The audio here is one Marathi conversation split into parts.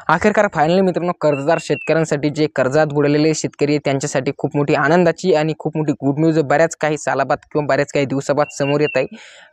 अखेरकार फायनली मित्रांनो, कर्जदार शेतकऱ्यांसाठी जे कर्जात बुडलेले शेतकरी आहेत त्यांच्यासाठी खूप मोठी आनंदाची आणि खूप मोठी गुड न्यूज बऱ्याच काही सालाबाद किंवा बऱ्याच काही दिवसाबाद समोर येत आहे.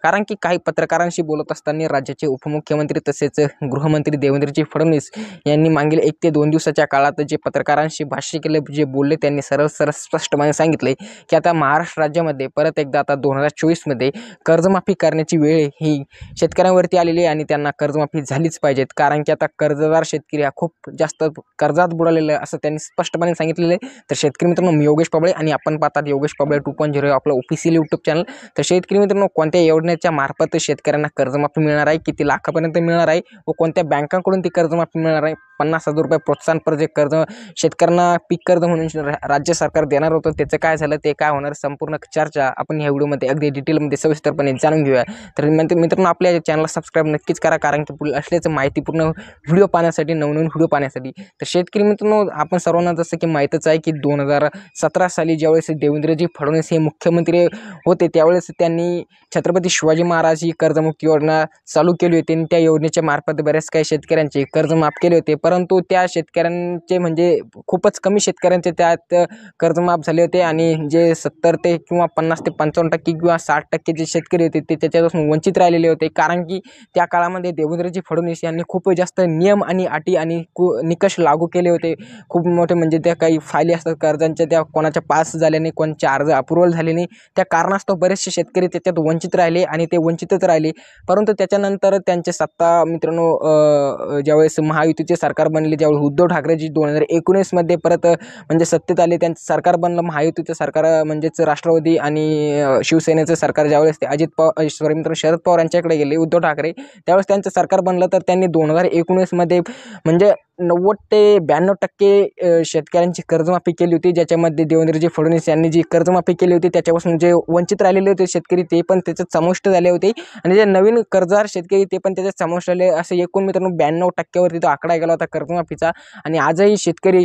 कारण की काही पत्रकारांशी बोलत असताना राज्याचे उपमुख्यमंत्री तसेच गृहमंत्री देवेंद्रजी फडणवीस यांनी मागील 1 ते 2 दिवसाच्या काळात जे पत्रकारांशी भाष्य केले, जे बोलले, त्यांनी सरळ स्पष्टपणे सांगितले की आता महाराष्ट्र राज्यामध्ये परत एकदा आता 2024 मध्ये कर्जमाफी करण्याची वेळ ही शेतकऱ्यांवरती आलेली आहे आणि त्यांना कर्जमाफी झालीच पाहिजेत. कारण की आता कर्जदार शेतकरी हा खूप जास्त कर्जात बुडालेला आहे असं त्यांनी स्पष्टपणे सांगितलेलं आहे. तर शेतकरी मित्रांनो, मी योगेश पाबळे आणि आपण पाहतात योगेश पाबळे 2.0 आपलं ऑफिशियल यूट्यूब चॅनल. तर शेतकरी मित्रांनो, कोणत्या योजनेच्या मार्फत शेतकऱ्यांना कर्जमाफी मिळणार आहे, किती लाखापर्यंत मिळणार आहे व कोणत्या बँकांकडून ती कर्जमाफी मिळणार आहे, 50,000 रुपये प्रोत्साहनपर जे कर्ज शेतकऱ्यांना पीक कर्ज म्हणून राज्य सरकार देणार होतं त्याचं काय झालं, ते काय होणार, संपूर्ण चर्चा आपण ह्या व्हिडिओमध्ये अगदी डिटेलमध्ये सविस्तरपणे जाणून घेऊया. तर मित्रांनो, आपल्या चॅनलला सबस्क्राईब नक्कीच करा, कारण की पुढे असल्याचं माहितीपूर्ण व्हिडिओ पाहण्यासाठी, नवनवीन व्हिडिओ पाहण्यासाठी. तर शेतकरी मित्रांनो, आपण सर्वांना जसं की माहीतच आहे की 2017 साली ज्यावेळेस देवेंद्रजी फडणवीस हे मुख्यमंत्री होते त्यावेळेस त्यांनी छत्रपती शिवाजी महाराज ही कर्जमुक्ती योजना चालू केली होती आणि त्या योजनेच्या मार्फत बऱ्याच काही शेतकऱ्यांचे कर्ज माफ केले होते. परंतु त्या शेतकऱ्यांचे म्हणजे खूपच कमी शेतकऱ्यांचे त्यात कर्ज माफ झाले होते आणि जे 70 ते किंवा 50 ते 55% किंवा 60% जे शेतकरी होते ते त्याच्यापासून वंचित राहिलेले होते. कारण की त्या काळामध्ये देवेंद्रजी फडणवीस यांनी खूप जास्त नियम आणि अटी आणि निकष लागू केले होते. खूप मोठे म्हणजे त्या काही फायली असतात कर्जांच्या, त्या कोणाच्या पास झाल्या नाही, कोणाचे अर्ज अप्रुव्हल झाले नाही, त्या कारणास्तव बरेचसे शेतकरी त्याच्यात वंचित राहिले आणि ते वंचितच राहिले. परंतु त्याच्यानंतर त्यांचे सत्ता मित्रांनो, ज्यावेळेस महायुतीचे सरकार बनले, ज्यावेळेस उद्धव ठाकरेजी 2019 मध्ये परत म्हणजे सत्तेत आले, त्यांचं सरकार बनलं महायुतीचं सरकार, म्हणजेच राष्ट्रवादी आणि शिवसेनेचं सरकार. ज्यावेळेस ते शरद पवार यांच्याकडे गेले उद्धव ठाकरे, त्यावेळेस त्यांचं सरकार बनलं. तर त्यांनी 2019 मध्ये म्हणजे 90 ते 92% शेतकऱ्यांची कर्जमाफी केली होती, ज्याच्यामध्ये देवेंद्रजी फडणवीस यांनी जी कर्जमाफी केली होती त्याच्यापासून जे वंचित राहिलेले होते शेतकरी ते पण त्याच्यात समाविष्ट झाले होते आणि जे नवीन कर्जदार शेतकरी ते पण त्याच्यात समाविष्ट झाले. असे एकूण मित्रांनो 92% तो आकडा गेला होता कर्जमाफीचा. आणि आजही शेतकरी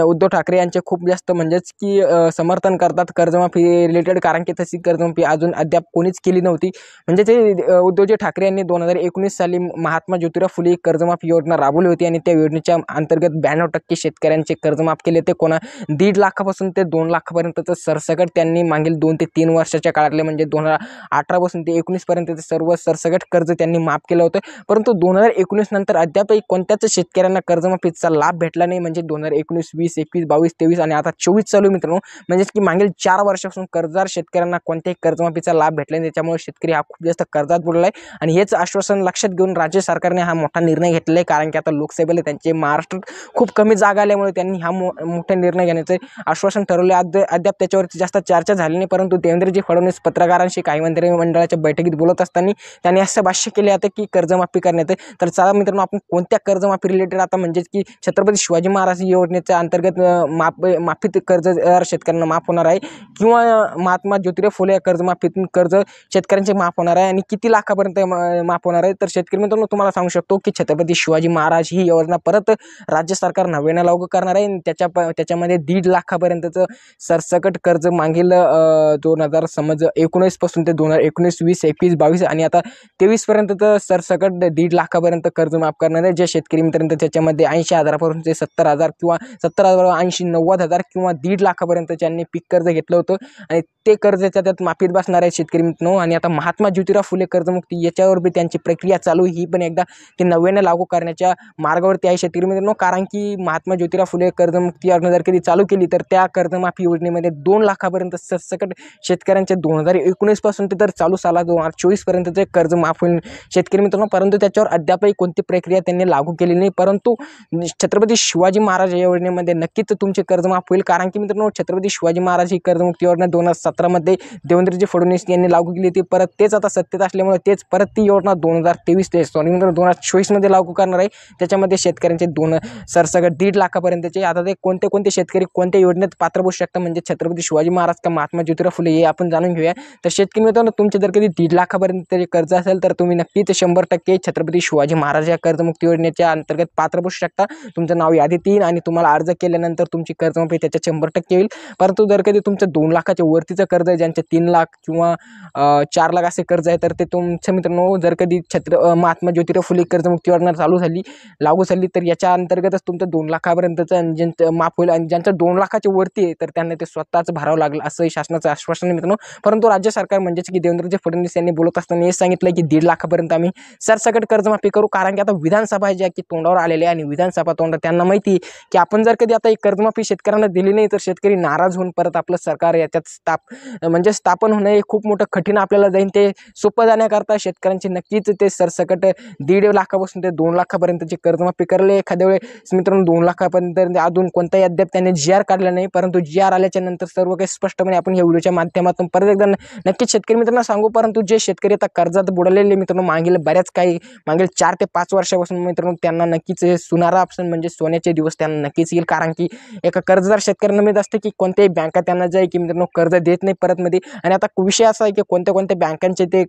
उद्धव ठाकरे यांचे खूप जास्त म्हणजेच की समर्थन करतात कर्जमाफी रिलेटेड, कारण की तशी कर्जमाफी अजून अद्याप कोणीच केली नव्हती. म्हणजे ते उद्धवजी ठाकरे यांनी 2019 साली महात्मा ज्योतिराव फुले कर्जमाफी योजना राबवली होती आणि त्या योजनेच्या अंतर्गत 92% शेतकऱ्यांचे कर्ज माफ केले. ते कोणा 1.5 लाखापासून ते 2 लाखापर्यंतचं सरसकट त्यांनी मागील 2 ते 3 वर्षाच्या काळातले म्हणजे 2018 पासून ते 19 पर्यंतचे सर्व सरसकट कर्ज त्यांनी माफ केलं होतं. परंतु 2019 नंतर अद्यापही कोणत्याच शेतकऱ्यांना कर्जमाफीचा लाभ भेटला नाही. म्हणजे 2019, 20, 21, 22, 23 आणि आता 24 चालू मित्रांनो, म्हणजे की मागील 4 वर्षापासून कर्जदार शेतकऱ्यांना कोणत्याही कर्जमाफीचा लाभ भेटला नाही. त्याच्यामुळे शेतकरी हा खूप जास्त कर्जात बुडला आहे आणि हेच आश्वासन लक्षात घेऊन राज्य सरकारने हा मोठा निर्णय घेतलेला आहे. कारण की आता लोकसभेला त्यांचे महाराष्ट्रात खूप कमी जागा आल्यामुळे त्यांनी हा मोठा निर्णय घेण्याचे आश्वासन ठरवले. अद्याप त्याच्यावरती जास्त चर्चा झाली नाही. परंतु देवेंद्रजी फडणवीस पत्रकारांशी काही मंत्रिमंडळाच्या बैठकीत बोलत असताना त्यांनी असं भाष्य केले आता की कर्जमाफी करण्यात. तर चला मित्रांनो, आपण कोणत्या कर्जमाफी रिलेटेड आता म्हणजेच की छत्रपती शिवाजी महाराज योजनेच्या अंतर्गत माफीत कर्जदार शेतकऱ्यांना माफ होणार आहे किंवा महात्मा ज्योतिराव फुले कर्जमाफीतून कर्ज शेतकऱ्यांचे माफ होणार आहे आणि किती लाखापर्यंत माफ होणार आहे. तर शेतकरी मित्रांनो, तुम्हाला सांगू शकतो की छत्रपती शिवाजी महाराज ही योजना परत राज्य सरकार नव्यानं लागू करणार आहे. त्याच्यामध्ये 1.5 लाखापर्यंतचं सरसकट कर्ज मागील 2019 पासून ते 2019, 20, 21, 22 आणि आता 23 पर्यंतचं सरसकट 1.5 लाखापर्यंत कर्ज माफ करणार आहे. जे शेतकरी मित्रांनो त्याच्यामध्ये 80,000पासून ते 70,000 किंवा 70,000, 80, 90,000 किंवा 1.5 लाखापर्यंत ज्यांनी पीक कर्ज घेतलं होतं आणि ते कर्ज त्यात माफीत बसणार आहे शेतकरी मित्रांनो. आणि आता महात्मा ज्योतिराव फुले कर्जमुक्ती याच्यावर बी त्यांची प्रक्रिया चालू, ही पण एकदा ते नव्यानं लागू करण्याच्या मार्गावरती आहे शेतकरी मित्रांनो. कारण की महात्मा ज्योतिराव फुले कर्जमुक्ती योजना जर कधी चालू केली तर त्या कर्जमाफी योजनेमध्ये 2 लाखापर्यंत सरसकट शेतकऱ्यांचे 2019 पासून ते तर चालू साला 2024 पर्यंतचे कर्ज माफ होईल शेतकरी मित्रांनो. परंतु त्याच्यावर अद्यापही कोणती प्रक्रिया त्यांनी लागू केली नाही. परंतु छत्रपती शिवाजी महाराज या योजनेमध्ये नक्कीच तुमचे कर्ज माफ होईल. कारण की मित्रांनो, छत्रपती शिवाजी महाराज ही कर्जमुक्ती योजना 2017 मध्ये देवेंद्रजी फडणवीस यांनी लागू केली होती. परत तेच आता सत्तेत असल्यामुळे तेच परत ती योजना 2024 मध्ये लागू करणार आहे. त्याच्यामध्ये शेतकऱ्यांचे सरसकट 1.5 लाखापर्यंतचे. आता ते कोणते शेतकरी कोणत्या योजनेत पात्र बसू शकतात, म्हणजे छत्रपती शिवाजी महाराज का महात्मा ज्योतिराव फुले, हे आपण जाणून घेऊया. तर शेतकरी मित्रांनो, तुमचे जर कधी 1.5 लाखापर्यंत कर्ज असेल तर तुम्ही नक्कीच 100% छत्रपती शिवाजी महाराज या कर्जमुक्ती योजनेच्या अंतर्गत पात्र बसू शकता. तुमचं नाव यादीत येईल आणि तुम्हाला अर्ज केल्यानंतर तुमची कर्जमाफी त्याच्या 100% होईल. परंतु जर कधी तुमचं 2 लाखाच्या वरतीचं कर्ज आहे, ज्यांचे 3 लाख किंवा 4 लाख असे कर्ज आहे, तर ते तुमच्या मित्रांनो जर कधी महात्मा ज्योतिराव फुले कर्जमुक्ती योजना लागू झाली तर त्याच्या अंतर्गतच तुमचं 2 लाखापर्यंतचं ज्यांचं माफ होईल आणि ज्यांचं 2 लाखाच्या वरती आहे तर त्यांना ते स्वतःच भरावं लागलं असंही शासनाचं आश्वासन आहे मित्रांनो. परंतु राज्य सरकार म्हणजेच की देवेंद्रजी फडणवीस यांनी बोलत असताना हे सांगितलं की 1.5 लाखापर्यंत आम्ही सरसकट कर्जमाफी करू, कारण की आता विधानसभा ज्या की तोंडावर आलेले आहे आणि विधानसभा तोंडावर त्यांना माहिती की आपण जर कधी आता एक कर्जमाफी शेतकऱ्यांना दिली नाही तर शेतकरी नाराज होऊन परत आपलं सरकार याच्यात स्थापन होणं हे खूप मोठं कठीण आपल्याला जाईल. ते सोपं जाण्याकरता शेतकऱ्यांची नक्कीच ते सरसकट 1.5 लाखापासून ते 2 लाखापर्यंतची कर्जमाफी करले. एखाद्या वेळेस मित्रांनो 2 लाखापर्यंत अजून कोणताही अद्याप त्यांनी GR काढला नाही, परंतु GR आल्याच्या नंतर सर्व काही स्पष्टपणे आपण या व्हिडिओच्या माध्यमातून परत एकदा नक्कीच शेतकरी मित्रांना सांगू. परंतु जे शेतकरी आता कर्जात बुडालेले मित्रांनो मागील 4 ते 5 वर्षापासून मित्रांनो त्यांना नक्कीच सुनारा ऑप्शन म्हणजे सोन्याचे दिवस त्यांना नक्कीच येईल, कारण की एका कर्जदार शेतकऱ्यांना माहीत असते की कोणत्याही बँका त्यांना जे की मित्रांनो कर्ज देत नाही परत मध्ये. आणि आता विषय असा आहे की कोणत्या बँकांचे ते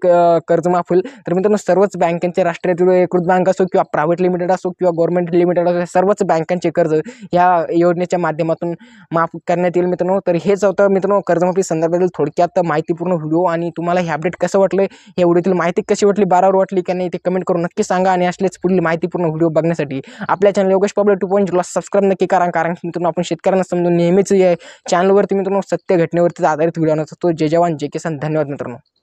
कर्ज माफ होईल तर मित्रांनो सर्वच बँकांचे राष्ट्रीयकृत बँक असो किंवा प्रायव्हेट लिमिटेड असो किंवा गव्हर्नमेंट लिमिटेड असो सर्वच बँकांचे कर्ज या योजनेच्या माध्यमातून माफ करण्यात येईल मित्रांनो. तर हेच होतं मित्रांनो कर्जमाफी संदर्भातील थोडक्यात माहितीपूर्ण व्हिडिओ. आणि तुम्हाला हे अपडेट कसं वाटलं, हे व्हिडिओतील माहिती कशी वाटली, बरोबर वाटली की नाही ते कमेंट करून नक्की सांगा. आणि असलेच पुढील माहितीपूर्ण व्हिडिओ बघण्यासाठी आपल्या चॅनल योगेश पब्लिक 2.0 सबस्क्राईब नक्की करा, कारण मित्रांनो आपण शेतकऱ्यांना समजून नेहमीच चॅनलवरती मित्रांनो सत्य घटनेवरती आधारित व्हिडिओ आणत असतो. जय जवान जय किसान. धन्यवाद मित्रांनो.